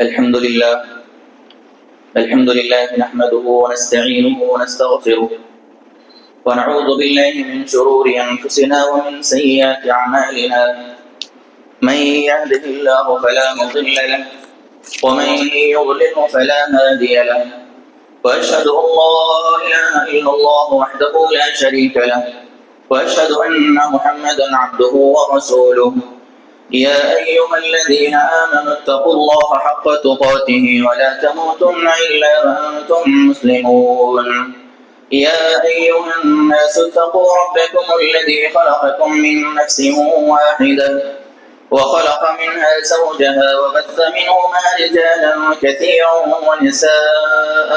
الحمد لله نحمده ونستعينه ونستغفره ونعوذ بالله من شرور أنفسنا ومن سيئات أعمالنا من يهده الله فلا مضل له ومن يضلل فلا هادي له وأشهد أن لا إله إلا الله وحده لا شريك له وأشهد أن محمدا عبده ورسوله يا أيها الذين آمنوا اتقوا الله حق تقاته ولا تموتن إلا وأنتم مسلمون يا أيها الناس اتقوا ربكم الذي خلقكم من نفس واحدة وخلق منها زوجها وبث منهما رجالا كثيرا ونساء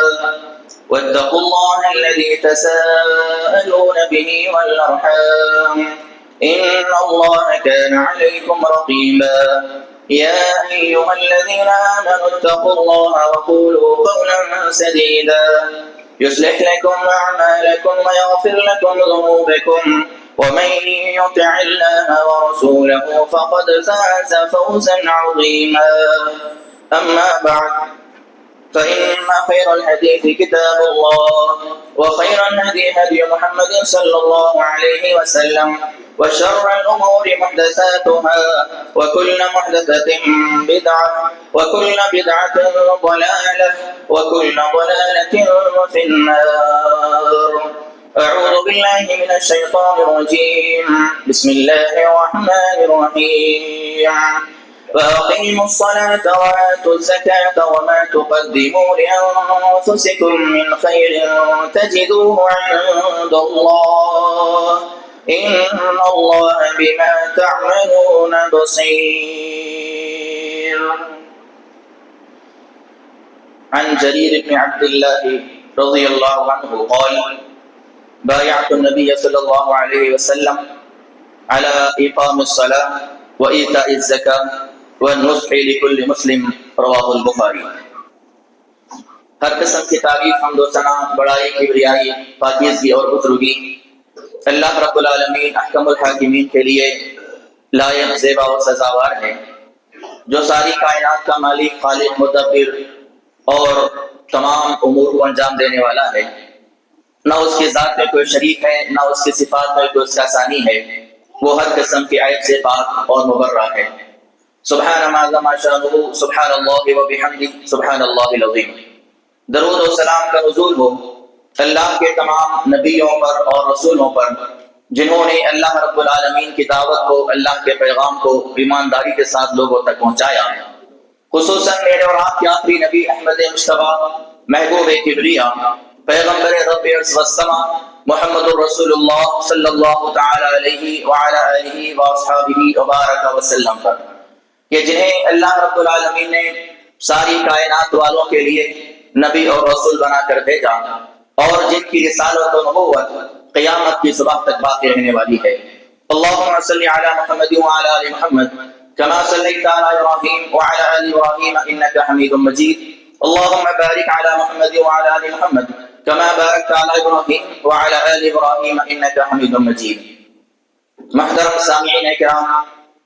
واتقوا الله الذي تساءلون به والأرحام إن الله كان عليكم رقيبا يا أيها الذين آمنوا اتقوا الله وقولوا قولا سديدا يصلح لكم أعمالكم ويغفر لكم ذنوبكم ومن يطع الله ورسوله فقد فاز فوزا عظيما أما بعد فإن خير الحديث كتاب الله وخير الهدي هدي محمد صلى الله عليه وسلم وشر الأمور محدثاتها وكل محدثة بدعة وكل بدعة ضلالة وكل ضلالة في النار. أعوذ بالله من الشيطان الرجيم. بسم الله الرحمن الرحيم. وأقيموا الصلاة وآتوا الزكاة وما تقدموا لأنفسكم من خير تجدوه عند الله إن الله بما تعملون بصير. عن جرير بن عبد الله رضي الله عنه قال بايعت النبي صلى الله عليه وسلم على إقام الصلاة وإيتاء الزكاة والنصح لكل مسلم رواه البخاری. ہر قسم کی تعریف، حمد و ثنا، بڑائی، کبریائی، پاکیزگی اور بزرگی اللہ رب العالمین احکم الحاکمین کے لیے لائق، زیبا اور سزاوار ہے، جو ساری کائنات کا مالک، خالق، مدبر اور تمام امور کو انجام دینے والا ہے. نہ اس کی ذات میں کوئی شریک ہے، نہ اس کی صفات میں کوئی اس کا ثانی ہے. وہ ہر قسم کے عیب سے پاک اور مبرہ ہے. سبحان ما شانہ، سبحان اللہ و بحمدہ، سبحان اللہ العظیم. درود و سلام کا نزول ہو اللہ کے تمام نبیوں پر اور رسولوں پر جنہوں نے اللہ رب العالمین کی دعوت کو، اللہ کے پیغام کو ایمانداری کے ساتھ لوگوں تک پہنچایا. خصوصاً میرے اور آپ کے آخری نبی احمد مصطفیٰ، محبوب کبریا، پیغمبر رب السما محمد الرسول اللہ صلی اللہ تعالی علیہ وعلی آلہ واصحابہ وبارک وسلم پر، کہ جنہیں اللہ رب العالمین نے ساری کائنات والوں کے لیے نبی اور رسول بنا کر بھیجا، اور جن کی رسالت و نبوت قیامت کی صبح تک باقی رہنے والی ہے. اللہم صلی علی محمد وعلی آل محمد کما صلیت علی ابراہیم وعلی آل ابراہیم انک حمید مجید. اللہم بارک علی محمد وعلی آل محمد کما بارکت علی ابراہیم وعلی آل ابراہیم انک حمید مجید. محترم سامعین کرام،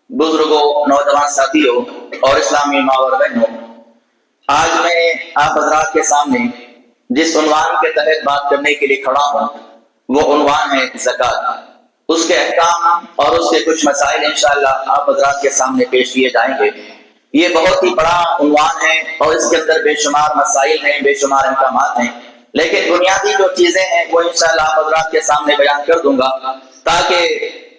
بزرگوں، نوجوان ساتھیوں اور اسلامی ماں اور بہنوں، آج میں آپ حضرات کے سامنے جس عنوان کے تحت بات کرنے کے لیے کھڑا ہوں وہ عنوان ہے زکوٰۃ. اس کے احکام اور اس کے کچھ مسائل انشاءاللہ آپ حضرات کے سامنے پیش کیے جائیں گے. یہ بہت ہی بڑا عنوان ہے اور اس کے اندر بے شمار مسائل ہیں، بے شمار احکامات ہیں، لیکن بنیادی جو چیزیں ہیں وہ انشاءاللہ آپ حضرات کے سامنے بیان کر دوں گا تاکہ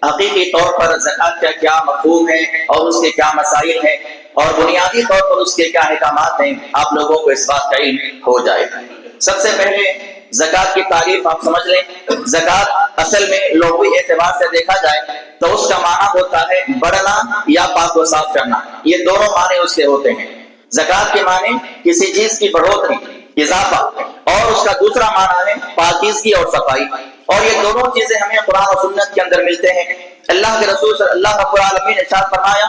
حقیقی طور پر زکوٰۃ کا کیا مفہوم ہے اور اس کے کیا مسائل ہیں اور بنیادی طور پر اس کے کیا احکامات ہیں، آپ لوگوں کو اس بات کا علم ہو جائے. سب سے پہلے زکوٰۃ کی تعریف آپ سمجھ لیں. زکوٰۃ اصل میں لغوی اعتبار سے دیکھا جائے تو اس کا معنی ہوتا ہے بڑھنا یا پاک و صاف کرنا. یہ دونوں معنی اس کے ہوتے ہیں. زکوٰۃ کے معنی کسی چیز کی بڑھوتری، اضافہ، اور اس کا دوسرا معنی ہے پاکیزگی اور صفائی. اور یہ دونوں چیزیں ہمیں قرآن و سنت کے اندر ملتے ہیں. اللہ کے رسول صلی اللہ رب العالمین نے ارشاد فرمایا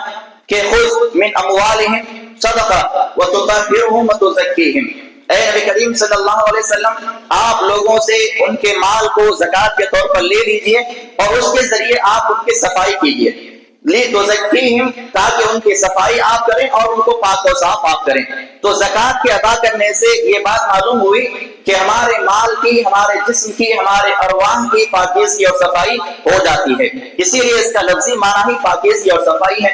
کہ خذ من اموالہم صدقہ وتطہرہم وتزکیہم. اے نبی کریم صلی اللہ علیہ وسلم، آپ لوگوں سے ان کے مال کو زکوٰۃ کے طور پر لے لیجئے اور اس کے ذریعے آپ ان کی صفائی کیجئے. لِتُزَكِّيهِمْ تاکہ ان کی صفائی آپ کریں اور ان کو پاک و صاف آپ کریں۔ تو زکوٰۃ کے ادا کرنے سے یہ بات معلوم ہوئی کہ ہمارے مال کی، ہمارے جسم کی، ہمارے ارواح کی پاکیزگی اور صفائی ہو جاتی ہے۔ اسی لیے اس کا لفظی معنی ہی پاکیزگی اور صفائی ہے،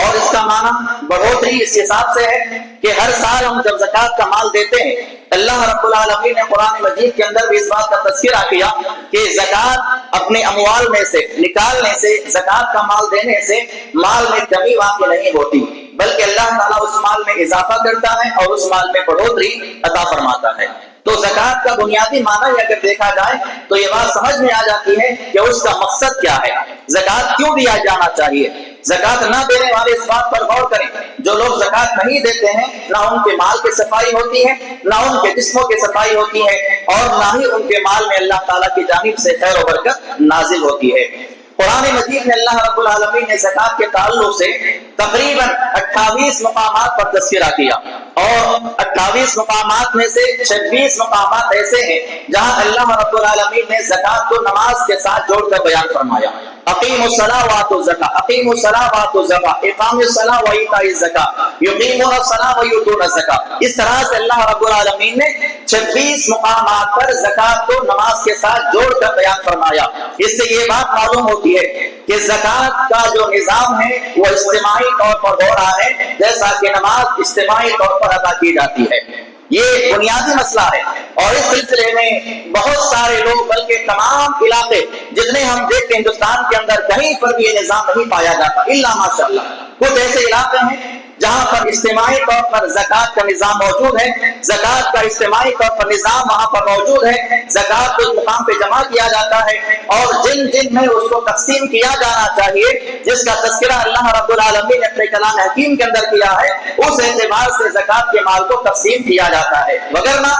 اور اس کا معنی بڑھوتری اس حساب سے ہے کہ ہر سال ہم جب زکوٰۃ کا مال دیتے ہیں، اللہ رب العالمین نے قرآن مجید کے اندر بھی اس بات کا تذکرہ کیا کہ زکوٰۃ اپنے اموال میں سے نکالنے سے، زکوٰۃ کا مال دینے سے مال میں کمی واقع نہیں ہوتی، بلکہ اللہ تعالیٰ اس مال میں اضافہ کرتا ہے اور اس مال میں بڑھوتری عطا فرماتا ہے۔ تو زکوٰۃ کا بنیادی معنی اگر دیکھا جائے تو یہ بات سمجھ میں آ جاتی ہے کہ اس کا مقصد کیا ہے، زکوٰۃ کیوں دیا جانا چاہیے۔ زکوٰۃ نہ دینے والے اس بات پر غور کریں، جو لوگ زکوٰۃ نہیں دیتے ہیں نہ ان کے مال کی صفائی ہوتی ہے، نہ ان کے جسموں کی صفائی ہوتی ہے، اور نہ ہی ان کے مال میں اللہ تعالیٰ کی جانب سے خیر و برکت نازل ہوتی ہے۔ قرآن مجید میں اللہ رب العالمین نے زکوٰۃ کے تعلق سے تقریباً 28 مقامات پر تذکرہ کیا، اور 28 مقامات میں سے 26 مقامات ایسے ہیں جہاں اللہ رب العالمین نے زکوٰۃ کو نماز کے ساتھ جوڑ کر بیان فرمایا۔ اقیموا الصلاۃ وآتوا الزکاۃ، اقیموا الصلاۃ وآتوا الزکاۃ، اقام الصلاۃ وایتاء الزکاۃ، یقیمون الصلاۃ ویؤتون الزکاۃ۔ اس طرح سے اللہ رب العالمین نے 26 مقامات پر زکوٰۃ کو نماز کے ساتھ جوڑ کر بیان فرمایا۔ اس سے یہ بات معلوم ہوتی ہے کہ زکوٰۃ کا جو نظام ہے وہ اجتماعی طور پر ہو رہا ہے، جیسا کہ نماز اجتماعی طور پر ادا کی جاتی ہے۔ یہ بنیادی مسئلہ ہے، اور اس سلسلے میں بہت سارے لوگ، بلکہ تمام علاقے جتنے ہم دیکھتے ہیں ہندوستان کے اندر، کہیں پر بھی یہ نظام نہیں پایا جاتا الا ماشاء اللہ۔ کچھ ایسے علاقے ہیں جہاں پر اجتماعی طور پر زکوٰۃ کا نظام موجود ہے، زکوٰۃ کا اجتماعی طور پر نظام وہاں پر موجود ہے، زکوٰۃ کو مقام پہ جمع کیا جاتا ہے، اور جن جن میں اس کو تقسیم کیا جانا چاہیے، جس کا تذکرہ اللہ رب العالمین نے اپنے کلام حکیم کے اندر کیا ہے، اس اعتبار سے زکوٰۃ کے مال کو تقسیم کیا جاتا ہے۔ وگرنہ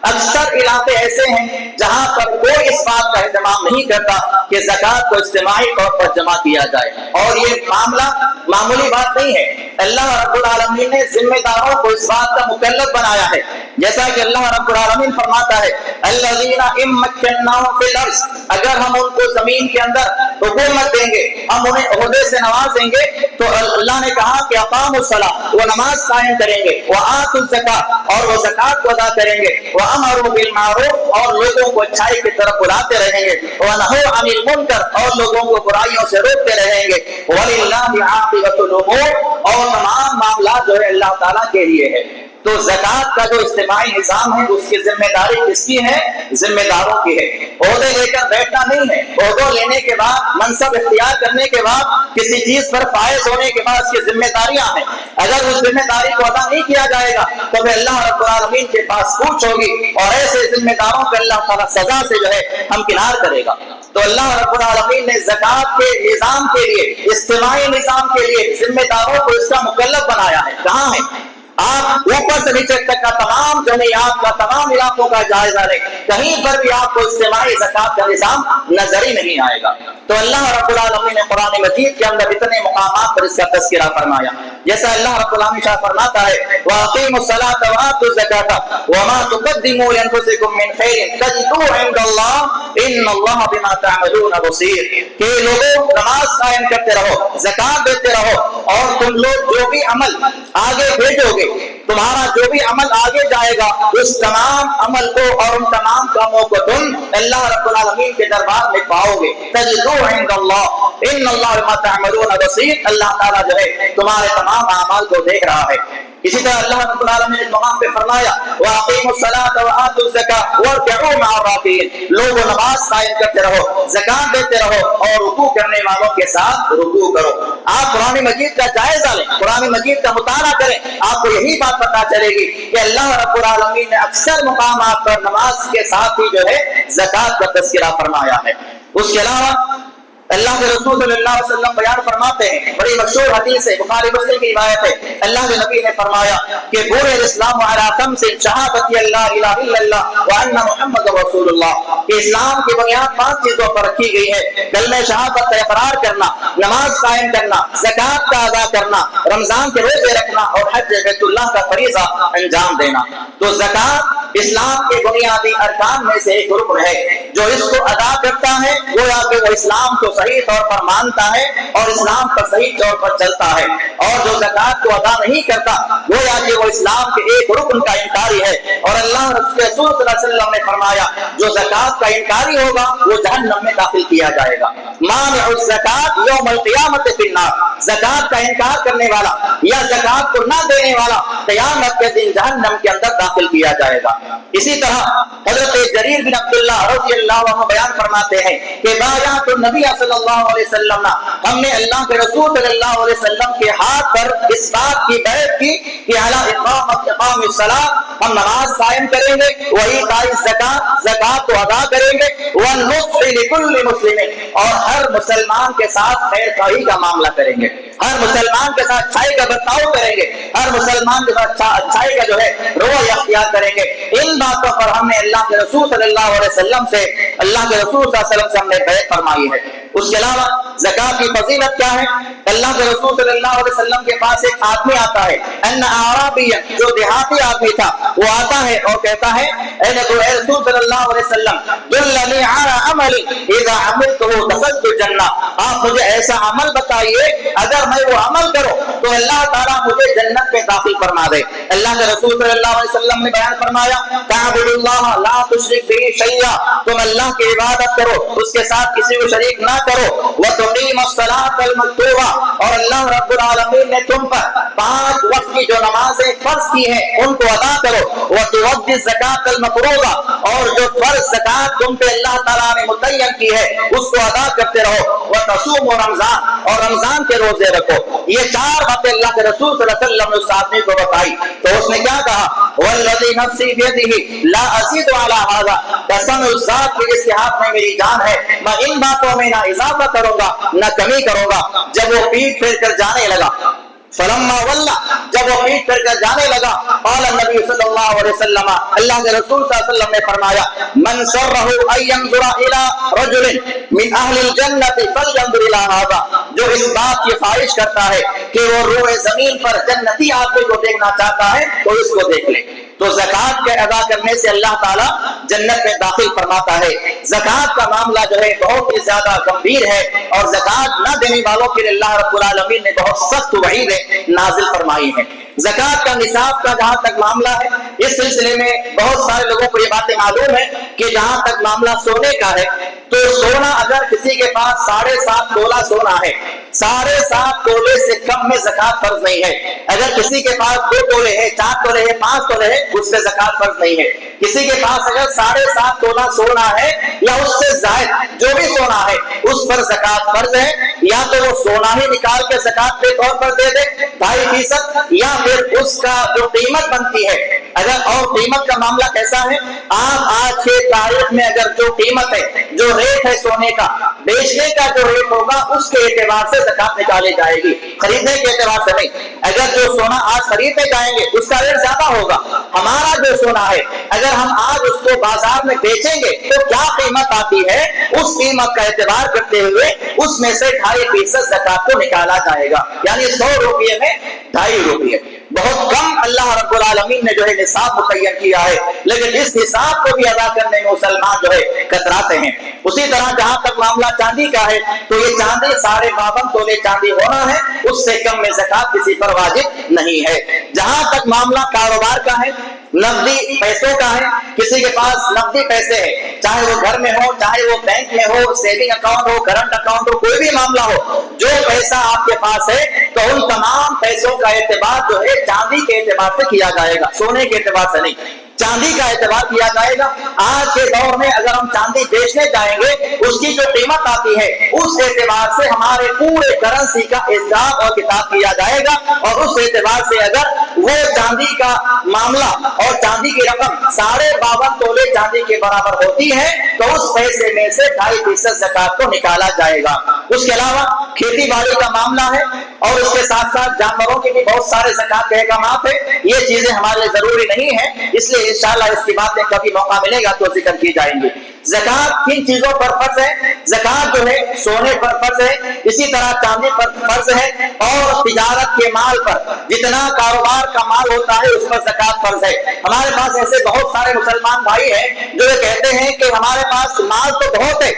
اکثر علاقے ایسے ہیں جہاں پر کوئی اس بات کا اہتمام نہیں کرتا کہ زکوٰۃ کو اجتماعی طور پر جمع کیا جائے، اور یہ معاملہ معمولی بات نہیں ہے۔ اللہ رب العالمین نے ذمہ داروں کو اس بات کا مکلف بنایا ہے، جیسا کہ اللہ رب العالمین فرماتا ہے الذین ان مکناہم فی الارض، اگر ہم ان کو زمین کے اندر حکومت دیں گے، ہم انہیں عہدے سے نوازیں گے، تو اللہ نے کہا کہ اقاموا الصلاۃ، وہ نماز قائم کریں گے، وآتوا الزکاۃ، اور وہ زکوٰۃ کو ادا کریں گے، وامروا بالمعروف، اور لوگوں کو اچھائی کی طرف بلاتے رہیں گے، ونہوا عن المنکر، اور لوگوں کو برائیوں سے روکتے رہیں گے، وللہ عاقبۃ الامور، اور تمام معاملات جو ہے اللہ تعالیٰ کے لیے ہے۔ تو زکوٰۃ کا جو اجتماعی نظام ہے اس کی ذمہ داری کس کی ہے؟ ذمہ داروں کی ہے۔ عہدے لے کر بیٹھنا نہیں ہے، عہدوں لینے کے بعد، منصب اختیار کرنے کے بعد، کسی چیز پر فائز ہونے کے بعد اس کی ذمہ داریاں ہیں، اگر اس ذمہ داری کو ادا نہیں کیا جائے گا تو پھر اللہ رب العالمین کے پاس پوچھ ہوگی، اور ایسے ذمہ داروں کو اللہ تعالیٰ سزا سے جو ہے ہمکنار کرے گا۔ تو اللہ رب العالمین نے زکوٰۃ کے نظام کے لیے، اجتماعی نظام کے لیے ذمہ داروں کو اس کا مکلف بنایا ہے۔ کہاں ہے؟ آپ اوپر سے نیچے تک کا تمام جمعیات کا، تمام علاقوں کا جائزہ لیں، کہیں پر بھی آپ کو اجتماعی زکوٰۃ کا نظام نظر ہی نہیں آئے گا۔ تو اللہ رب العالمین نے قرآن مجید کے اندر اتنے مقامات پر اس کا تذکرہ فرمایا، جیسا اللہ رب العالمین شاہ فرماتا ہے وَأَقِيمُوا الصَّلَاةَ وَآتُوا الزَّكَاةَ وَمَا تُقَدِّمُوا لِأَنفُسِكُم مِّن خَيْرٍ تَجِدُوهُ عِندَ اللَّهِ إِنَّ اللَّهَ بِمَا تَعْمَلُونَ بَصِيرٌ، کہ لوگوں نماز قائم کرتے رہو، زکوٰۃ دیتے رہو، اور تم لوگ جو بھی عمل آگے بھیجو گے، تمہارا جو بھی عمل آگے جائے گا، اس تمام عمل کو اور ان تمام کاموں کو تم اللہ رب العالمین کے دربار میں پاؤ گے۔ تجدوه عند اللہ ان اللہ بما تعملون بصیر، اللہ تعالیٰ جو ہے تمہارے تمام اعمال کو دیکھ رہا ہے۔ اسی طرح اللہ رب العالمین نے مقام پہ فرمایا وَأَقِيمُوا الصَّلَاةَ وَآتُوا الزَّكَاةَ وَارْكَعُوا مَعَ الرَّاكِعِينَ، لوگوں نماز قائم کرتے رہو، زکوٰۃ دیتے رہو، اور رکوع کرنے والوں کے ساتھ رکوع کرو۔ آپ قرآن مجید کا جائزہ لیں، قرآن مجید کا مطالعہ کریں، آپ کو یہی بات پتہ چلے گی کہ اللہ رب العالمین نے اکثر مقامات پر نماز کے ساتھ ہی جو ہے زکوٰۃ کا تذکرہ فرمایا ہے۔ اس کے علاوہ اللہ کے رسول صلی اللہ علیہ وسلم بیان فرماتے ہیں، بڑی مشہور حدیث ہے، بخاری مسلم کی روایت ہے، اللہ کے نبی نے فرمایا کہ بني الاسلام علی خمس شہادت لا الہ الا اللہ وان محمد رسول اللہ، کہ اسلام کی بنیاد 5 چیزوں پر رکھی گئی ہے، کلمہ شہادت کا اقرار کرنا، نماز قائم کرنا، زکوٰۃ کا ادا کرنا، رمضان کے روزے رکھنا، اور حج بیت اللہ کا فریضہ انجام دینا۔ تو زکوٰۃ اسلام کے بنیادی ارکان میں سے ایک رکن ہے. جو اس کو ادا کرتا ہے گویا کہ وہ اسلام کو صحیح طور پر مانتا ہے اور اسلام پر صحیح طور پر چلتا ہے. اور جو زکات کو ادا نہیں کرتا گویا کہ وہ اسلام کے ایک رکن کا انکاری ہے. اور اللہ رسول صلی اللہ علیہ وسلم نے فرمایا جو زکات کا انکاری ہوگا وہ جہنم میں داخل کیا جائے گا. مانع الزکات یوم القیامت فی النار. زکات کا انکار کرنے والا یا زکات کو نہ دینے والا قیامت کے دن جہنم کے اندر داخل کیا جائے گا. اسی طرح حضرت جریر بن عبداللہ رضی اللہ عنہ بیان فرماتے ہیں کہ بایعت النبی صلی اللہ علیہ وسلم، ہم نے اللہ کے رسول صلی اللہ علیہ وسلم کے ہاتھ پر اس بات کی بیعت کی کہ علی اقام الصلاۃ، ہم نماز قائم کریں گے، وایتاء الزکات، زکات کو ادا کریں گے، والنصح لکل مسلم، اور ہر مسلمان کے ساتھ خیر خواہی کا معاملہ کریں گے، ہر مسلمان کے ساتھ اچھائی کا برتاؤ کریں گے، ہر مسلمان کے ساتھ اچھائی کا جو ہے رویہ اختیار کریں گے. ان باتوں پر ہم نے اللہ کے رسول صلی اللہ علیہ وسلم سے ہم نے بیعت فرمائی ہے. اس کے علاوہ زکات کی فضیلت کیا ہے؟ اللہ کے رسول صلی اللہ علیہ وسلم کے پاس ایک آدمی آتا ہے، ان اعرابی، جو دیہاتی آدمی تھا، وہ آتا ہے اور کہتا ہے اے رسول صلی اللہ علیہ وسلم دلنی علی عمل اذا عملته دخلت الجنہ، آپ مجھے ایسا عمل بتائیے اگر میں وہ عمل کروں تو اللہ تعالیٰ مجھے جنت میں داخل فرما دے. اللہ کے رسول صلی اللہ علیہ وسلم نے بیان فرمایا تعبد اللہ لا تشرک به شیئا، تم اللہ کی عبادت کرو، اس کے ساتھ کسی کو شریک نہ کرو، وتقیم الصلاۃ المکتوبہ، اور اللہ رب العالمین نے تم پر 5 وقت کی جو نمازیں فرض کی ہیں ان کو ادا کرو، وتؤدی الزکاۃ المفروضہ، اور جو فرض زکات تم پہ اللہ تعالیٰ نے متعین کی ہے اس کو ادا کرتے رہو، وتصوم رمضان، اور رمضان کے روزے رکھو. یہ 4 باتیں اللہ کے رسول صلی اللہ علیہ وسلم نے اس آدمی کو بتائی تو اس نے کیا کہا؟ والذی نفسی بیدہ لا ازید علی ھذا، قسم اس ذات کی جس کے ہاتھ میں میری جان ہے میں ان باتوں میں نہ اضافہ کروں گا نہ کمی کروں گا. جب وہ پیٹ پھیر کر جانے لگا، فلما ولا، جب وہ پیٹ پھیر کر جانے لگا، قال النبی صلی اللہ علیہ وسلم، اللہ کے رسول صلی اللہ علیہ وسلم نے فرمایا من سرہ ان ينظر الى رجل من اہل الجنۃ فلينظر الى ھذا، جو اس بات کی خواہش کرتا ہے کہ وہ روئے زمین پر جنتی آدمی کو دیکھنا چاہتا ہے تو اس کو دیکھ لے. تو زکات کے ادا کرنے سے اللہ تعالیٰ جنت میں داخل فرماتا ہے. زکات کا معاملہ جو ہے بہت ہی زیادہ گمبھیر ہے اور زکات نہ دینے والوں کے لیے اللہ رب العالمین نے بہت سخت وعیدیں نازل فرمائی ہیں. زکات کا نصاب کا جہاں تک معاملہ ہے، اس سلسلے میں بہت سارے لوگوں کو یہ باتیں معلوم ہے کہ جہاں تک معاملہ سونے کا ہے تو سونا اگر کسی کے پاس 7.5 تولہ سونا ہے، 7.5 تولے سے کم میں زکات فرض نہیں ہے. اگر کسی کے پاس 2 تولے ہے، 4 تولے ہے، 5 تولے ہے، اس سے زکات فرض نہیں ہے. کسی کے پاس اگر 7.5 تولہ سونا ہے یا اس سے زائد جو بھی سونا ہے اس پر زکات فرض ہے. یا تو وہ سونا ہی نکال کے زکات کے طور پر دے دے 2.5%، یا پھر اس کا جو قیمت بنتی ہے. اگر اور قیمت کا معاملہ کیسا ہے، آپ آج کے تاریخ میں اگر جو قیمت ہے، جو ریٹ ہے سونے کا، بیچنے کا جو ریٹ ہوگا اس کے اعتبار سے زکات نکالی جائے گی، خریدنے کے اعتبار سے نہیں. اگر جو سونا آج خریدنے جائیں گے اس کا ریٹ زیادہ ہوگا. ہمارا جو سونا ہے اگر ہم آج اس کو بازار میں بیچیں گے تو کیا قیمت آتی ہے، اس قیمت کا اعتبار کرتے ہوئے اس میں سے 2.5% زکات کو نکالا جائے گا. یعنی 100 روپے میں 2.5 روپے، بہت کم اللہ رب العالمین نے جو ہے نصاب متعین کیا ہے، لیکن اس نصاب کو بھی ادا کرنے میں مسلمان جو ہے کتراتے ہیں. اسی طرح جہاں تک معاملہ چاندی کا ہے تو یہ چاندی 52.5 تولے چاندی ہونا ہے، اس سے کم میں زکات کسی پر واجب نہیں ہے. جہاں تک معاملہ کاروبار کا ہے، نقدی پیسوں کا ہے، کسی کے پاس نقدی پیسے ہے، چاہے وہ گھر میں ہو، چاہے وہ بینک میں ہو، سیونگ اکاؤنٹ ہو، کرنٹ اکاؤنٹ ہو، کوئی بھی معاملہ ہو، جو پیسہ آپ کے پاس ہے تو ان تمام پیسوں کا اعتبار جو ہے چاندی کے اعتبار سے کیا جائے گا، سونے کے اعتبار سے نہیں. چاندی کا اعتبار کیا جائے گا. آج کے دور میں اگر ہم چاندی بیچنے جائیں گے اس کی جو قیمت آتی ہے اس اعتبار سے ہمارے پورے کرنسی کا حساب اور کتاب کیا جائے گا، اور اس اعتبار سے اگر وہ چاندی کا معاملہ اور چاندی کی رقم 52.5 تولے چاندی کے برابر ہوتی ہے تو اس پیسے میں سے 2.5% زکات کو نکالا جائے گا. اس کے علاوہ کھیتی باڑی کا معاملہ ہے اور اس کے ساتھ ساتھ جانوروں کے بھی بہت سارے زکات کے احکامات ہیں. یہ چیزیں ہمارے لیے ضروری نہیں ہیں، اس لیے انشاءاللہ اس کی باتیں کبھی موقع ملے گا تو ذکر کی جائیں گی. زکات کن چیزوں پر فرض ہے؟ زکات جو ہے سونے پر فرض ہے، اسی طرح چاندی پر فرض ہے، اور تجارت کے مال پر، جتنا کاروبار کا مال ہوتا ہے اس پر زکات فرض ہے. ہمارے پاس ایسے بہت سارے مسلمان بھائی ہیں جو یہ کہتے ہیں کہ ہمارے پاس مال تو بہت ہے،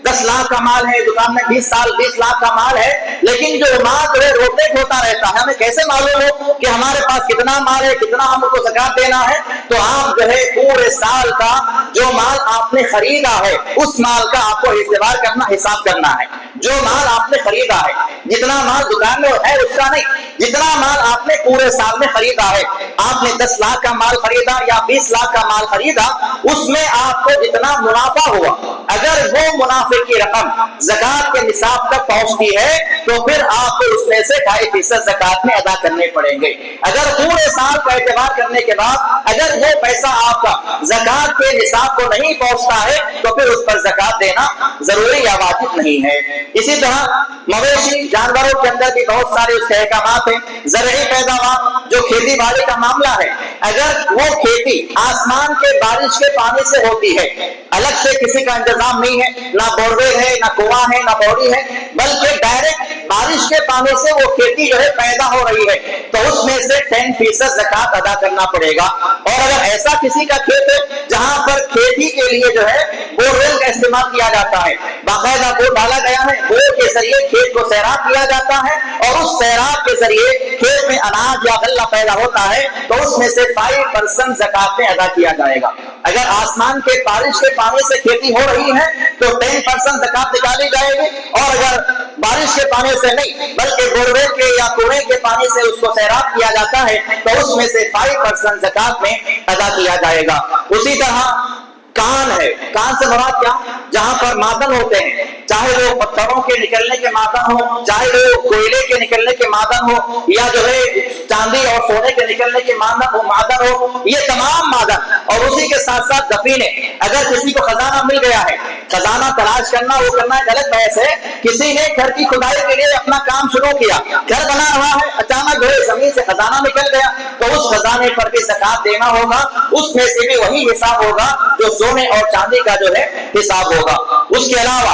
10 لاکھ کا مال ہے، دکان میں 20 لاکھ کا مال ہے، لیکن جو مال جو ہے روتے کھوتا رہتا ہے. ہمیں کیسے معلوم ہو کہ ہمارے پاس کتنا مال ہے، کتنا ہم کو زکات دینا ہے؟ تو آپ جو ہے پورے سال کا جو مال آپ نے خریدا ہے اس مال کا آپ کو اعتبار کرنا، حساب کرنا ہے. جو مال آپ نے خریدا ہے، جتنا مال دکان میں ہے اس کا نہیں، جتنا مال آپ نے پورے سال میں خریدا ہے. آپ نے 10 لاکھ کا مال خریدا یا 20 لاکھ کا مال خریدا، اس میں آپ کو جتنا منافع ہوا، اگر وہ منافع کی رقم زکات کے نصاب تک پہنچتی ہے تو پھر آپ کو اس میں سے 2.5% زکات میں ادا کرنے پڑیں گے. اگر پورے سال کا اعتبار کرنے کے بعد اگر وہ پیسہ آپ کا زکات کے نصاب کو نہیں پہنچتا ہے تو پھر اس پر زکات دینا ضروری یا واجب نہیں ہے. اسی طرح مویشی جانوروں کے اندر بھی بہت سارے اس کے احکامات ہیں. زرعی پیداوار جو کھیتی باڑی کا معاملہ ہے، اگر وہ کھیتی آسمان کے بارش کے پانی سے ہوتی ہے، الگ سے کسی کا انتظام نہیں ہے، نہ بورویل ہے، نہ کنواں ہے، نہ بوری ہے، بلکہ ڈائریکٹ بارش کے پانی سے وہ کھیتی جو ہے پیدا ہو رہی ہے، تو اس میں سے 10% زکات ادا کرنا پڑے گا. اور اگر ایسا کسی کا کھیت ہے جہاں پر کھیتی کے لیے جو ہے بورویل کا استعمال کیا جاتا ہے، باقاعدہ بور ڈالا گیا ہے، بور کے ذریعے کھیت کو سیراب کیا جاتا ہے اور اس سیراب کے ذریعے کھیت میں اناج یا غلہ پیدا ہوتا ہے، تو اس میں سے 5% زکات میں ادا کیا جائے گا. اگر آسمان کے بارش کے پانی سے کھیتی ہو رہی ہے تو 10% زکات نکالی جائے گی، اور اگر بارش کے پانی سے نہیں بلکہ بورویل کے یا کنویں کے پانی سے اس کو سیراب کیا جاتا ہے تو اس میں سے 5% زکات میں ادا کیا جائے گا. اسی طرح کان ہے، کان سے مراد کیا؟ جہاں پر معدن ہوتے ہیں، چاہے وہ پتھروں کے نکلنے کے معدن ہو، چاہے وہ کوئلے کے نکلنے کے معدن ہو، یا جو ہے چاندی اور سونے کے نکلنے کے معدن ہو، یہ تمام معدن، اور اسی کے ساتھ ساتھ دفینے. اگر کسی کو خزانہ مل گیا ہے، خزانہ تلاش کرنا وہ کرنا ایک الگ بحث ہے. کسی نے گھر کی کھدائی کے لیے اپنا کام شروع کیا، گھر بنا رہا ہے، اچانک جو ہے زمین سے خزانہ نکل گیا تو اس خزانے پر بھی زکات دینا ہوگا. اس میں سے بھی وہی حساب ہوگا جو سونے اور چاندی کا جو ہے حساب ہوگا. اس کے علاوہ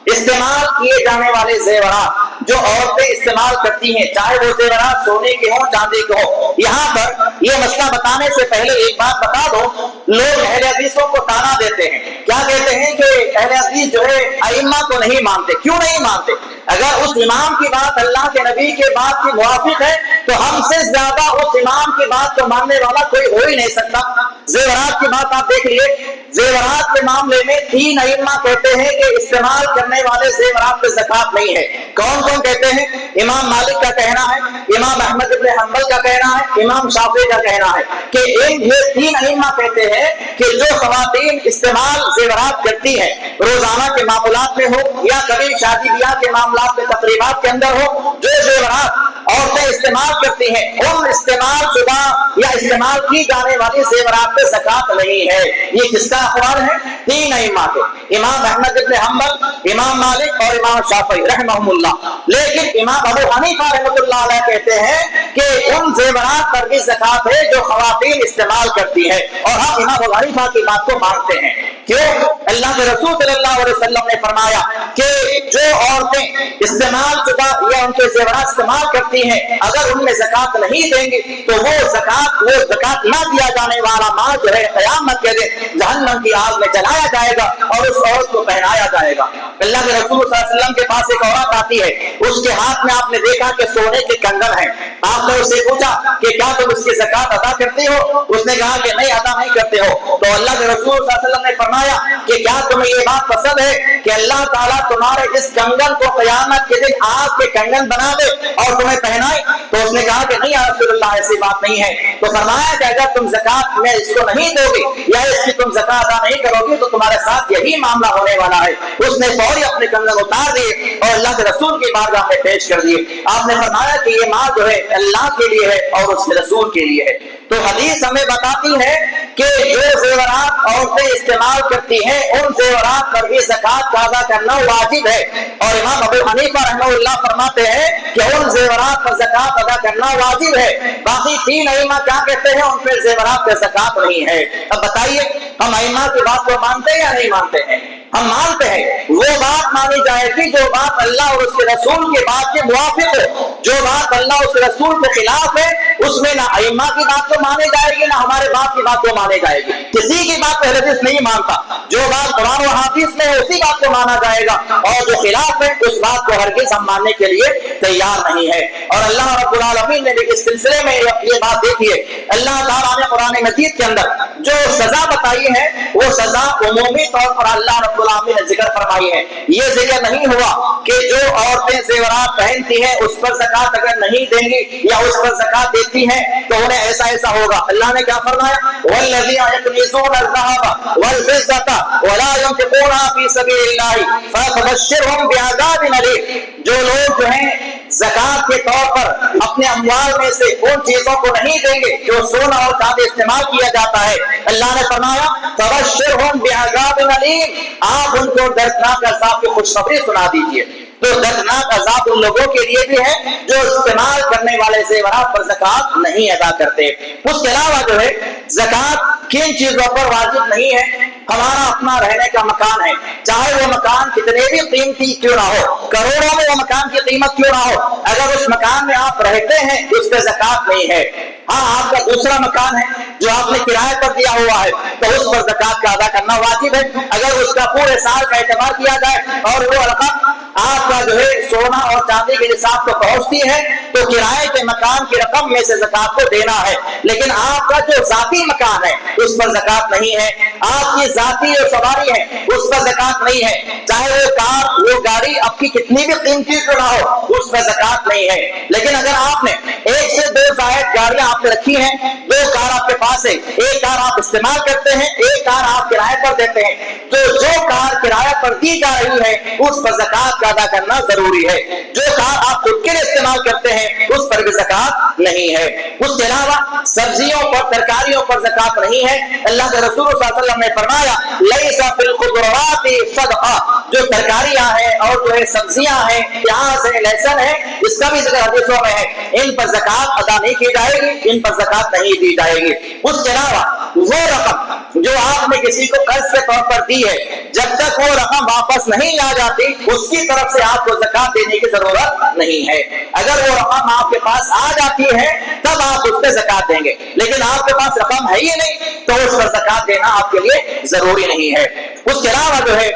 استعمال کیے جانے والے زیورات جو عورتیں استعمال کرتی ہیں، چاہے وہ زیورات سونے کے ہوں چاندی کے ہوں، یہاں پر یہ مسئلہ بتانے سے پہلے ایک بات بتا دو. لوگ اہل حدیثوں کو تانا دیتے ہیں، کیا کہتے ہیں کہ اہل حدیث جو ہے ائمہ کو نہیں مانتے. کیوں نہیں مانتے؟ اگر اس امام کی بات اللہ کے نبی کے بات کی موافق ہے تو ہم سے زیادہ اس امام کی بات کو ماننے والا کوئی ہو ہی نہیں سکتا. زیورات کی بات آپ دیکھ لیے، زیورات کے معاملے میں 3 ائمہ کہتے ہیں کہ استعمال کرنے والے زیورات پہ زکات نہیں ہے. کون کون کہتے ہیں؟ امام مالک کا کہنا ہے، امام احمد بن حنبل کا کہنا ہے، امام شافعی کا کہنا ہے کہ یہ 3 ائمہ کہتے ہیں کہ جو خواتین استعمال زیورات کرتی ہیں، روزانہ کے معاملات میں ہو یا کبھی شادی بیاہ کے معاملات میں تقریبات کے اندر ہو، جو زیورات عورتیں استعمال کرتی ہیں ان استعمال شدہ یا استعمال کی جانے والی زیورات پہ زکات نہیں ہے. یہ کس کا اقوال ہے؟ 3 ائمہ کے، امام احمد بن حنبل، امام مالک اور امام شافعی رحمہم اللہ. لیکن امام ابو حنیفہ رحمۃ اللہ علیہ کہتے ہیں کہ ان زیورات پر بھی زکات ہے جو خواتین استعمال کرتی ہے، اور ہم امام ابو حنیفہ کی بات کو مانتے ہیں. کیوں؟ اللہ کے رسول صلی اللہ علیہ وسلم نے فرمایا کہ جو عورتیں استعمال شدہ یا ان کے زیورات استعمال کرتی ہیں اگر ان میں زکات نہیں دیں گی تو وہ زکات نہ دیا جانے والا مال جو ہے قیامت کے دن جہنم کی آگ میں جلایا جائے گا اور اس عورت کو پہنایا جائے گا. اللہ کے رسول صلی اللہ علیہ وسلم کے پاس ایک عورت آتی ہے، اس کے ہاتھ میں آپ نے دیکھا کہ سونے کے کنگن ہیں. آپ نے اسے پوچھا کہ کیا تم اس کی زکات ادا کرتے ہو؟ اس نے کہا کہ نہیں، ادا نہیں کرتے ہو. تو اللہ کے رسول صلی اللہ علیہ وسلم نے فرمایا کہ کیا تمہیں یہ بات پسند ہے کہ اللہ تعالیٰ تمہارے اس کنگن کو قیامت کے دن آگ کے کنگن بنا دے اور تمہیں پہنائے؟ تو اس نے کہا کہ نہیں یا رسول اللہ، ایسی بات نہیں ہے. تو فرمایا کہ اگر تم زکات میں اس کو نہیں دو گے یا اس کی تم زکات ادا نہیں کرو گے تو تمہارے ساتھ یہی معاملہ ہونے والا ہے. اس نے فوری اپنے کنگن اتار دیے اور اللہ کے رسول کی بارگاہ میں پیش کر دیے. آپ نے فرمایا کہ یہ مال جو ہے اللہ کے لیے ہے اور اس کے رسول کے لیے ہے. تو حدیث ہمیں بتاتی ہے کہ جو زیورات عورتیں استعمال کرتی ہیں ان زیورات پر بھی زکات کا ادا کرنا واجب ہے، اور امام ابو حنیفہ رحمہ اللہ فرماتے ہیں کہ ان زیورات پر زکات ادا کرنا واجب ہے۔ باقی تین ائمہ کیا کہتے ہیں؟ ان پہ زیورات پہ زکات نہیں ہے۔ اب بتائیے ہم ائمہ کی بات کو مانتے ہیں یا نہیں مانتے ہیں؟ ہم مانتے ہیں، وہ بات مانی جائے گی جو بات اللہ اور اس کے رسول کے بات کے موافق ہو۔ جو بات اللہ اور اس کے رسول کے خلاف ہے اس میں نہ ائمہ کی بات کو مانے جائے گی نہ ہمارے باپ کی بات کو مانے جائے گی۔ کسی کی بات اہل حدیث نہیں مانتا، جو بات قرآن و حدیث میں ہے اسی بات کو مانا جائے گا، اور جو خلاف ہے اس بات کو ہرگز ہم ماننے کے لیے تیار نہیں ہے۔ اور اللہ رب العالمین نے بھی اس سلسلے میں یہ بات دیکھی ہے، اللہ تعالیٰ نے قرآن مجید کے اندر جو سزا بتائی ہے وہ سزا عمومی طور پر اللہ رب العالمین نے ذکر فرمائی ہے۔ یہ ذکر نہیں ہوا کہ جو عورتیں زیورات پہنتی ہیں اس پر زکات اگر نہیں دیں گی یا اس پر زکات دیتی ہیں تو انہیں ایسا ایسا ہوگا۔ اللہ نے کیا فرمایا؟ والذین یکنزون الذهب والفضة ولا ينفقونها في سبيل الله فبشرهم بعذاب أليم۔ جو لوگ جو ہیں زکات کے طور پر اپنے اموال میں سے ان چیزوں کو نہیں دیں گے جو سونا اور چاندی استعمال کیا جاتا ہے، اللہ نے فرمایا فبشرهم بعذاب أليم، آپ ان کو دردناک عذاب کی خوشخبری سنا دیجیے۔ تو دردناک عذاب ان لوگوں کے لیے بھی ہے جو استعمال کرنے والے زیورات پر زکات نہیں ادا کرتے۔ اس کے علاوہ جو ہے زکات کن چیزوں پر واجب نہیں ہے؟ ہمارا اپنا رہنے کا مکان ہے، چاہے وہ مکان کتنے بھی قیمتی کیوں نہ ہو، کروڑوں میں وہ مکان کی قیمت کیوں نہ ہو، اگر اس مکان میں آپ رہتے ہیں اس پہ زکات نہیں ہے۔ ہاں آپ کا دوسرا مکان ہے جو آپ نے کرائے پر دیا ہوا ہے تو اس پر زکات کا ادا کرنا واجب ہے۔ اگر اس کا پورے سال کا اعتبار کیا جائے اور وہ رقم آپ کا جو ہے سونا اور چاندی کے نصاب کو پہنچتی ہے تو کرائے کے مکان کی رقم میں سے زکات کو دینا ہے۔ لیکن آپ کا جو ذاتی مکان ہے اس پر زکات نہیں ہے، آپ کی ذاتی جو سواری ہے اس پر زکات نہیں ہے، چاہے وہ کار وہ گاڑی آپ کی کتنی بھی قیمتی کیوں نہ ہو اس پر زکات نہیں ہے۔ لیکن اگر آپ نے ایک سے دو زائد گاڑیاں آپ نے رکھی ہیں، دو کار آپ کے پاس ہے، ایک کار آپ استعمال کرتے ہیں ایک کار آپ کرائے پر دیتے ہیں، تو جو کار کرائے پر دی جا رہی ہے اس پر زکات ادا کرنا ضروری ہے، جو کار آپ خود کے لیے استعمال کرتے ہیں اس پر بھی زکات نہیں ہے۔ اس کے علاوہ سبزیوں پر ترکاریوں پر زکات نہیں ہے۔ اللہ کے رسول صلی اللہ علیہ وسلم نے فرمایا لیس فی الخضروات صدقہ، جو ترکاریاں ہیں اور جو ہے سبزیاں ہیں، پیاز ہے، لہسن ہے، اس کا بھی ذکر حدیثوں میں ہے، ان پر زکات ادا نہیں کی جائے گی، ان پر زکات نہیں دی جائے گی۔ اس کے علاوہ وہ رقم جو آپ نے کسی کو قرض کے طور پر دی ہے جب تک وہ رقم واپس نہیں آ جاتی اس کی طرف سے آپ کو زکات دینے کی ضرورت نہیں ہے۔ اگر وہ رقم آپ کے پاس آ جاتی ہے تب آپ اس پہ زکات دیں گے، لیکن آپ کے پاس رقم ہے ہی نہیں تو اس پر زکات دینا آپ کے لیے ضروری نہیں ہے۔ اس کے علاوہ جو ہے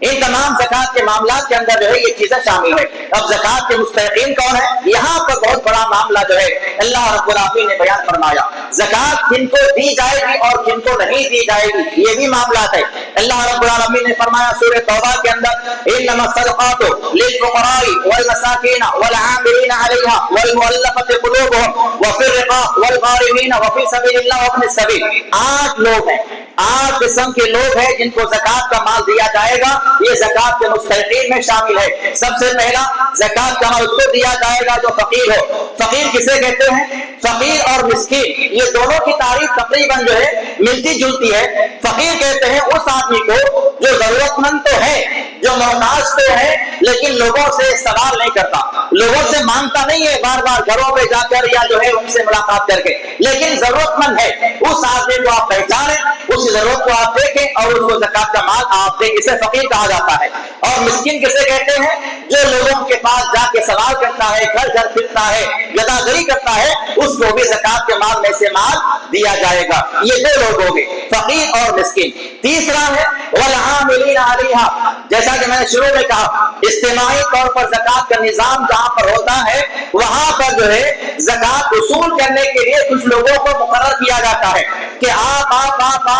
ان تمام زکات کے معاملات کے اندر جو ہے یہ چیزیں شامل ہے۔ اب زکات کے مستحقین کون ہیں؟ یہاں پر بہت بڑا معاملہ جو ہے اللہ رب العالمین نے بیان فرمایا، زکات کن کو دی جائے گی اور کن کو نہیں دی جائے گی یہ بھی معاملات ہے۔ اللہ رب العالمین نے فرمایا سورہ توبہ کے اندر انما الصدقات للفقراء والمساکین والعاملین علیہا والمؤلفۃ قلوبهم وفی الرقاب والغارمین وفی سبیل اللہ وابن السبیل۔ 8 لوگ ہیں، 8 قسم کے لوگ ہیں جن کو زکات کا مال دیا جائے گا، یہ زکات کے مستحقین میں شامل ہے۔ سب سے پہلا زکات کا مال اس کو دیا جائے گا جو فقیر ہو۔ فقیر کسے کہتے ہیں؟ فقیر اور مسکین یہ دونوں کی تعریف تقریباً جو ہے ملتی جلتی ہے۔ فقیر کہتے ہیں اس آدمی کو جو ضرورت مند تو ہے، جو محتاج تو ہے لیکن لوگوں سے سوال نہیں کرتا، لوگوں سے مانگتا نہیں ہے بار بار گھروں پہ جا کر یا جو ہے ان سے ملاقات کر کے، لیکن ضرورت مند ہے۔ اس آدمی کو آپ پہچانیں، اس کی ضرورت کو آپ دیکھیں اور اس کو زکات کا مال آپ دیں، اسے فقیر کہا جاتا ہے۔ اور مسکین کسے کہتے ہیں؟ جو لوگوں کے پاس جا کے سوال کرتا ہے، گھر گھر پھرتا ہے، گداگری کرتا ہے، اس کو بھی زکات کے مال میں سے مال دیا جائے گا۔ یہ 2 لوگ ہو گئے، فقیر اور مسکین۔ تیسرا ہے والعاملین علیہا، جیسا کہ میں نے شروع میں کہا اجتماعی طور پر زکات کا نظام جہاں پر ہوتا ہے وہاں پر جو ہے زکات وصول کرنے کے لیے کچھ لوگوں کو مقرر کیا جاتا ہے کہ آپ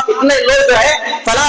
اتنے لوگ جو ہے فلاں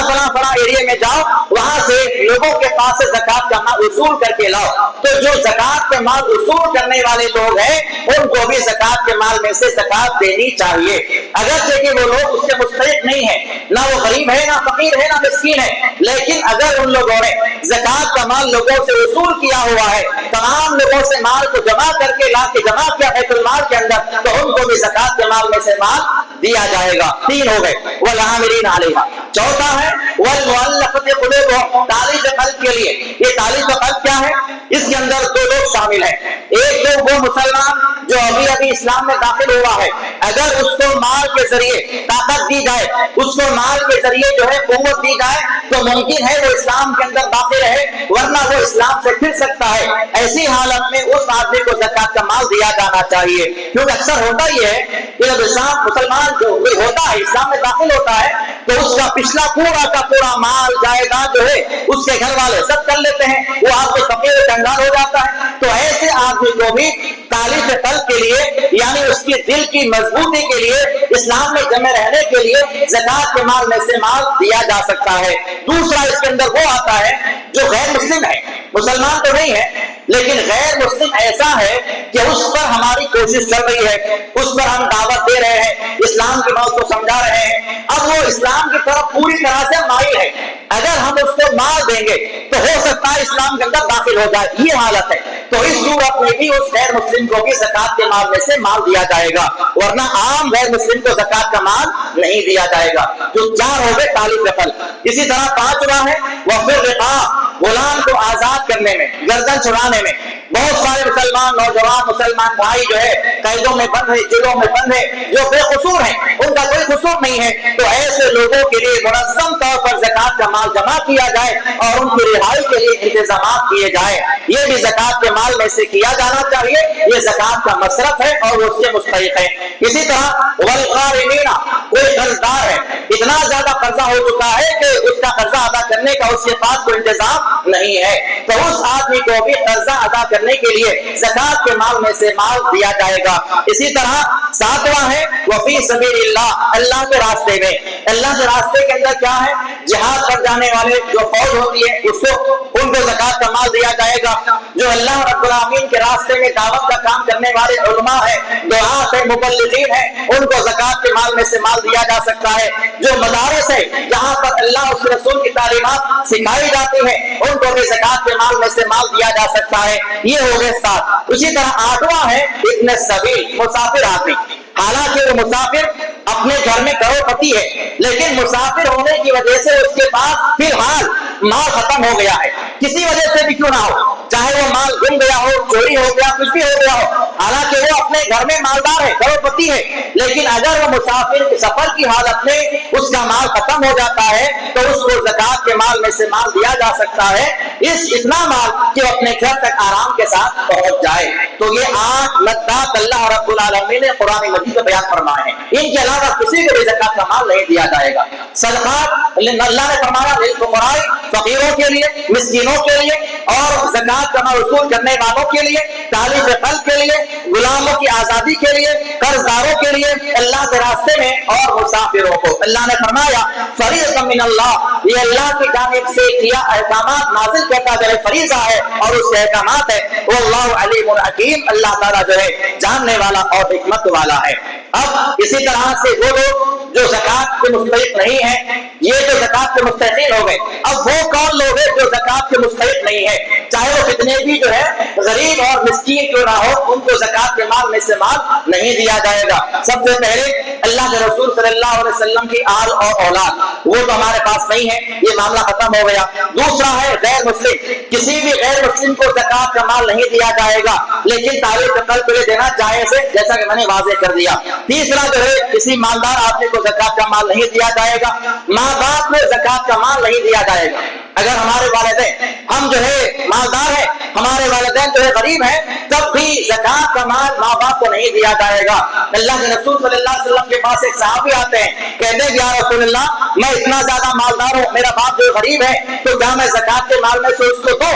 ایریا میں جاؤ، وہاں سے لوگوں کے پاس سے زکات کا مال وصول کر کے لاؤ۔ تو جو زکات کے مال وصول کرنے والے لوگ ہیں ان کو بھی زکات کے مال میں سے زکات دینی چاہیے، اگرچہ کہ وہ لوگ اس کے مستحق نہیں ہیں، نہ وہ غریب ہے، نہ فقیر ہے، نہ مسکین ہے، لیکن اگر ان لوگوں نے زکات کا مال لوگوں سے وصول کیا ہوا ہے، تمام لوگوں سے مال کو جمع کر کے لا کے جمع کیا بیت المال کے اندر، تو ان کو بھی زکات کے مال میں سے مال دیا جائے گا۔ 3 ہو گئے، والعاملین علیہا۔ چوتھا ہے والمؤلفۃ قلوبہم، تعلیف قلب کے لیے۔ یہ تعلیف قلب کیا ہے؟ اس کے اندر 2 لوگ شامل ہیں۔ ایک تو وہ مسلمان جو ابھی اسلام میں داخل ہوا ہے، اگر اس کو مال کے ذریعے طاقت دی جائے، اس کو مال کے ذریعے جو ہے قوت دی جائے تو ممکن ہے وہ اسلام کے اندر باقی رہے، ورنہ وہ اسلام سے پھر سکتا ہے۔ ایسی حالت میں اس آدمی کو زکات کا مال دیا جانا چاہیے، کیونکہ اکثر ہوتا یہ ہے کہ جب مسلمان جو ہوتا ہے اسلام میں داخل ہوتا ہے تو اس کا پچھلا پورا کا پورا مال جائیداد جو ہے اس کے گھر والے سب کر لیتے ہیں، وہ آپ کے فقیر کنگال ہو جاتا ہے۔ تو ایسے آدمی کو بھی تعلیف قلب کے لیے، یعنی اس کی دل کی مضبوطی کے لیے، اسلام میں جمع رہنے کے لیے زکات کے مال میں سے مال دیا جا سکتا ہے۔ دوسرا اس کے اندر وہ آتا ہے جو غیر مسلم ہے، مسلمان تو نہیں ہے لیکن غیر مسلم ایسا ہے کہ اس پر ہماری کوشش چل رہی ہے، اس پر ہم دعوت دے رہے ہیں، اسلام کی بات کو سمجھا رہے ہیں، اب وہ اسلام کی طرف پوری طرح سے مائل ہے، اگر ہم اس کو مال دیں گے تو ہو سکتا ہے اسلام کے اندر داخل ہو جائے، یہ حالت ہے۔ تو اس صورت میں بھی اس غیر مسلم کو بھی زکات کے مال میں سے مال دیا جائے گا، ورنہ عام غیر مسلم کو زکات کا مال نہیں دیا جائے گا۔ جو 4 ہو گئے تعلیف قلب۔ اسی طرح 5واں ہے وفی الرقاب، غلام کو آزاد کرنے میں، گردن چھڑانے میں۔ بہت سارے مسلمان نوجوان مسلمان بھائی جو ہے قیدوں میں بند ہے، جیلوں میں بند ہے، جو بے قصور ہیں، ان کا کوئی قصور نہیں ہے، تو ایسے لوگوں کے لیے منظم طور پر زکات کا مال جمع کیا جائے اور ان کی رہائی کے لیے انتظامات کیے جائے۔ یہ بھی زکات کے مال میں سے کیا جانا چاہیے، یہ زکات کا مصرف ہے اور وہ اس کے مستحق ہے۔ اسی طرح والغارمین، کوئی قرضدار ہے، اتنا زیادہ قرضہ ہو چکا ہے کہ اس کا قرضہ ادا کرنے کا اس کے پاس کوئی انتظام نہیں ہے، تو اس آدمی کو بھی قرضہ ادا کرنے کے لیے زکات کے مال میں سے مال دیا جائے گا۔ اسی طرح 7واں ہے وفی سبیل اللہ، اللہ کے راستے میں۔ اللہ کے راستے کے اندر کیا ہے؟ جہاد پر جانے والے جو فوج ہوتی ہے ان کو زکات کا مال دیا جائے گا۔ جو اللہ رب العالمین کے راستے میں دعوت کا کام کرنے والے علماء ہیں، دعات ہیں، مبلغین ہیں، ان کو زکات کے مال میں سے مال دیا جا سکتا ہے۔ جو مدارس ہے جہاں پر اللہ اس رسول کی تعلیمات سکھائی جاتی ہیں، ان کو بھی زکات کے مال میں سے مال دیا جا سکتا ہے۔ یہ ہو گئے 7۔ اسی طرح 8واں ہے ابن السبیل، مسافر آدمی۔ حالانکہ وہ مسافر اپنے گھر میں کروڑپتی ہے، لیکن مسافر ہونے کی وجہ سے اس کے پاس فی الحال مال ختم ہو گیا ہے، کسی وجہ سے بھی کیوں نہ ہو، چاہے وہ مال گم گیا ہو، چوری ہو گیا، کچھ بھی ہو گیا ہو، حالانکہ وہ اپنے گھر میں مالدار ہے، کروڑپتی ہے، لیکن اگر وہ مسافر سفر کی حالت میں اس کا مال ختم ہو جاتا ہے تو اس کو زکات کے مال میں سے مال دیا جا سکتا ہے، اتنا مال کہ وہ اپنے گھر تک آرام کے ساتھ پہنچ جائے۔ تو یہ 8 مدات اللہ رب العالمین نے قرآن مجید میں بیان فرمائے ہیں، ان کے علاوہ کسی کو بھی زکات کا مال نہیں دیا جائے گا۔ صدقات اللہ نے فرمایا للفقراء، فقیروں کے لیے، مسکینوں کے لیے، اور زکات کا مال وصول کرنے والوں کے لیے، تعلیف قلب کے لیے، غلاموں کی آزادی کے لیے، قرض داروں کے لیے، اللہ کے راستے میں، اور مسافروں کو۔ اللہ نے فرمایا فریضۃ من اللہ، یہ اللہ کی جانب سے کیا احکامات نازل کرتا جو ہے فریضہ ہے اور اس کے احکامات ہے، واللہ علیم حکیم، اللہ تعالیٰ جو ہے جاننے والا اور حکمت والا ہے۔ اب اسی طرح سے وہ لوگ جو زکات کے مستحق نہیں ہیں، یہ جو زکات کے مستحقین ہو گئے، اب وہ کون لوگ ہیں جو زکات کے مستحق نہیں ہے، چاہے وہ کتنے بھی جو ہے غریب اور مسکین کیوں نہ ہو، ان کو زکات کے مال میں سے مال نہیں دیا جائے گا۔ سب سے پہلے اللہ کے رسول صلی اللہ علیہ وسلم کی آل اور اولاد، وہ تو ہمارے پاس نہیں ہے، یہ معاملہ ختم ہو گیا۔ دوسرا ہے غیر مسلم، کسی بھی غیر مسلم کو زکات کا مال نہیں دیا جائے گا، لیکن تعلیف قلب کے لیے دینا جائز ہے، جیسا کہ میں نے واضح کر دیا۔ تیسرا جو ہے کسی مالدار آدمی کو زکات کا مال نہیں دیا جائے گا، ماں باپ میں زکات کا مال نہیں دیا جائے گا۔ اگر ہمارے والدین، ہم جو ہے مالدار ہیں، ہمارے والدین جو ہے غریب ہیں، تب بھی زکات کا مال ماں باپ کو نہیں دیا جائے گا۔ اللہ کے رسول صلی اللہ علیہ وسلم کے پاس ایک صحابی آتے ہیں، کہتے ہیں یا رسول اللہ، میں اتنا زیادہ مالدار ہوں، میرا باپ جو غریب ہے، تو کیا میں زکات کے مال میں سے اس کو دو؟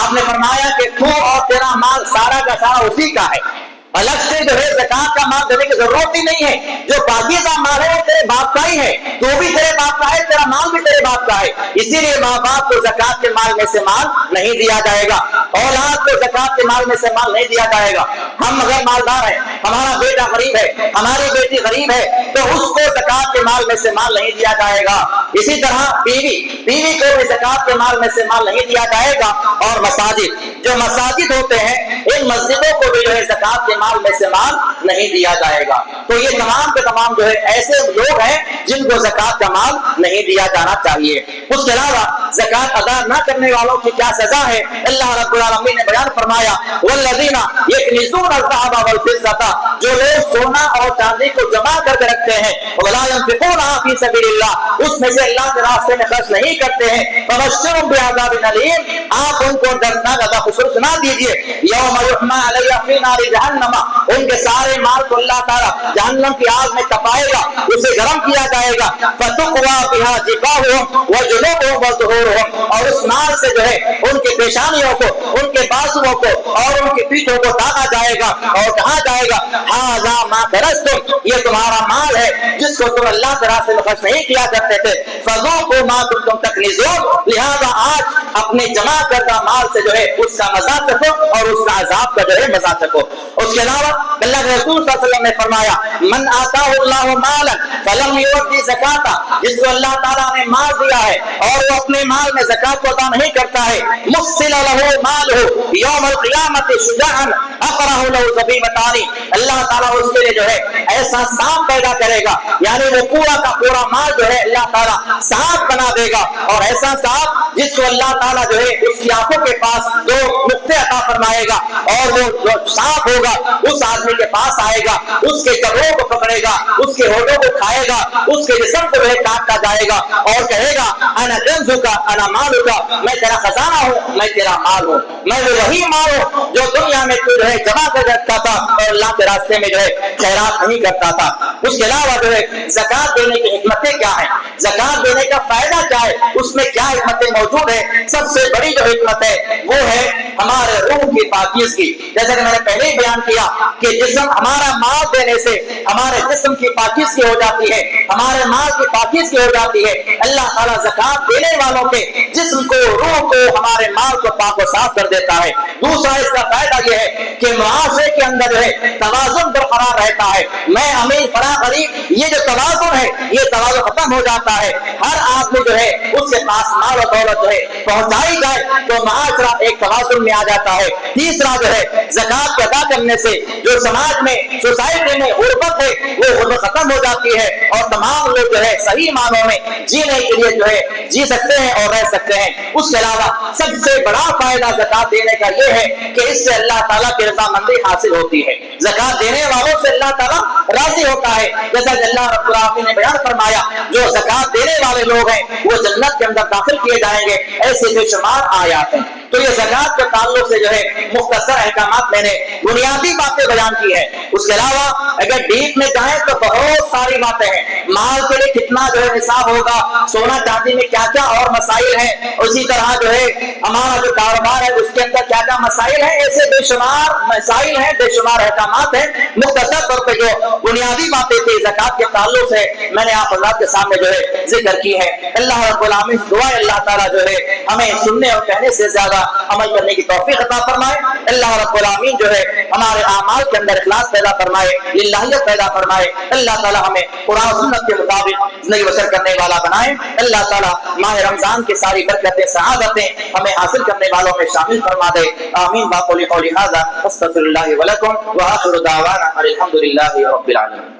آپ نے فرمایا کہ تو اور تیرا مال سارا کا سارا اسی کا ہے، الگ سے جو ہے زکات کا مال دینے کی ضرورت ہی نہیں ہے، جو پاکیزہ مال ہے وہ تیرے باپ کا ہی ہے، تو بھی تیرے باپ کا ہے، تیرا مال بھی تیرے باپ کا ہے، اسی لیے ماں باپ کو زکات کے مال میں سے مال نہیں دیا جائے گا، اولاد کو زکات کے مال میں سے مال نہیں دیا جائے گا۔ ہم اگر مالدار ہیں، ہمارا بیٹا غریب ہے، ہماری بیٹی غریب ہے، تو اس کو زکات کے مال میں سے مال نہیں دیا جائے گا۔ اسی طرح بیوی کو بھی زکات کے مال میں سے مال نہیں دیا جائے گا۔ اور مساجد، جو مساجد ہوتے ہیں، ان مسجدوں کو بھی جو ہے زکات کے مال میں سے مال نہیں دیا جائے گا۔ تو یہ تمام کے تمام جو ہے ایسے لوگ ہیں جن کو زکوٰۃ کا مال نہیں دیا جانا چاہیے۔ اس کے علاوہ زکوٰۃ ادا نہ کرنے والوں کی کیا سزا ہے، اللہ رب العالمین نے بیان فرمایا والذین یکنزون الذهب والفضة، جو لوگ سونا اور چاندی کو جمع کر کے رکھتے ہیں ولا ينفقونها فی سبیل اللہ، اس میں سے اللہ کے راستے میں خرچ نہیں کرتے ہیں، فبشرهم بعذاب الیم، آپ ان کو دردناک عذاب خوشخبری سنا دیجیے، یوم یحمى علیہ فی نار جہنم، ان کے سارے مال کو اللہ تعالیٰ جہنم کی آگ میں تپائے گا، اسے گرم کیا جائے گا، فتقوى بها جباههم وجنوبهم وظهورهم، اور اس مال سے جو ہے ان کے پیشانیوں کو، ان کے بازوؤں کو اور ان کی پیٹھوں کو داغا جائے گا، اور کہا جائے گا ھذا ما کنزتم، یہ تمہارا مال ہے جس کو تم اللہ کے راستے میں خرچ نہیں کیا کرتے تھے، فذوقوا ما کنتم تکنزون، لہذا آج اپنے جمع کردہ مال سے جو ہے اس کا مزہ چکھو اور اس کا عذاب کا جو ہے مزہ چکھو۔ اس کے علاوہ اللہ کے رسول صلی اللہ علیہ وسلم نے فرمایا من آتاہ اللہ مالا فلم یؤتی زکاۃ، جس کو اللہ تعالیٰ نے مال دیا ہے اور وہ اپنے مال میں زکات کو ادا نہیں کرتا ہے، مثل له مالہ یوم القیامۃ شجاعا اقرہ له ذبیبتان، اللہ تعالیٰ اس کے لیے جو ہے ایسا سانپ پیدا کرے گا، یعنی وہ پورا کا پورا مال جو ہے اللہ تعالیٰ سانپ بنا دے گا، اور ایسا سانپ جس کو اللہ تعالیٰ جو ہے اس کی آنکھوں کے پاس دو نقطے عطا فرمائے گا، اور وہ جو سانپ ہوگا اس آدمی کے پاس آئے گا، اس کے جبڑوں کو پکڑے گا، اس کے ہونٹوں کو کھائے گا، اس کے جسم کو جو ہے کاٹتا جائے گا اور کہے گا انا کنزک انا مالک، میں تیرا خزانہ ہوں، میں تیرا مال ہوں، میں وہی مال ہوں جو دنیا میں تو جو ہے جمع کر رکھتا تھا اور اللہ کے راستے میں جو ہے خیرات نہیں کرتا تھا۔ اس کے علاوہ جو ہے زکات دینے کی حکمتیں کیا ہیں، زکات دینے کا فائدہ کیا ہے، اس میں کیا حکمتیں موجود ہیں، سب سے بڑی جو حکمت ہے وہ ہے ہمارے روح کی پاکیزگی۔ جیسا کہ میں نے پہلے ہی بیان کیا کہ جسم ہمارا مال دینے سے ہمارے جسم کی پاکیزگی ہو جاتی ہے، ہمارے مال کی پاکیزگی ہو جاتی ہے، اللہ تعالیٰ زکات دینے والوں کے جسم کو، روح کو، ہمارے مال کو پاک و صاف کر دیتا ہے۔ دوسرا اس کا فائدہ یہ ہے کہ معاشرے کے اندر جو ہے توازن برقرار رہتا ہے، میں امیر فلاں غریب، یہ جو توازن ہے یہ توازن ختم ہو جاتا ہے، ہر آدمی جو ہے اس کے پاس مال و دولت جو ہے پہنچائی جائے تو معاشرہ ایک توازن میں آ جاتا ہے۔ تیسرا جو ہے زکات کو ادا کرنے سے جو سماج میں، سوسائٹی میں غربت ہے وہ غربت ختم ہو جاتی ہے، اور تمام لوگ جو ہے صحیح معنوں میں جینے کے لیے جو ہے جی سکتے ہیں اور رہ سکتے ہیں۔ اس کے علاوہ سب سے بڑا فائدہ زکات دینے کا یہ ہے کہ اس سے اللہ تعالیٰ کی رضامندی حاصل ہوتی ہے، زکات دینے والوں سے اللہ تعالیٰ راضی ہوتا ہے، جیسا کہ اللہ رب العالمین نے بیان فرمایا جو زکات دینے والے لوگ ہیں وہ جنت کے اندر داخل کیے جائیں گے، ایسے بے شمار آیات ہیں۔ تو یہ زکات کے تعلق سے جو ہے مختصر احکامات میں نے بنیادی باتیں بیان کی ہیں۔ اس کے علاوہ اگر ڈیپ میں جائیں تو بہت ساری باتیں ہیں، مال کے لیے کتنا جو ہے نصاب ہوگا، سونا چاندی میں کیا کیا اور مسائل ہیں، اسی طرح جو ہے ہمارا جو کاروبار ہے اس کے اندر کیا کیا مسائل ہیں، ایسے بے شمار مسائل ہیں، بے شمار احکامات ہیں۔ مختصر طور پہ جو بنیادی باتیں تھی زکات کے تعلق سے میں نے آپ حضرات کے سامنے جو ہے ذکر کی ہے۔ اللہ رب العالمین دعا ہے اللہ تعالیٰ جو ہے ہمیں سننے اور کہنے سے زیادہ عمل کرنے کی توفیق عطا فرمائے۔ اللہ رب العالمین جو ہے ہمارے اعمال کے اندر اخلاص پیدا فرمائے، للہیت پیدا فرمائے۔ اللہ تعالیٰ ہمیں قرآن و سنت کے مطابق زندگی بسر کرنے والا بنائے۔ اللہ تعالیٰ ماہ رمضان کی ساری برکتیں، سعادتیں ہمیں حاصل کرنے والوں میں شامل فرما دے۔ آمین باقولی قولی ھذا استغفر اللہ ولکم وآخر دعوانا الحمد للہ رب العالمین۔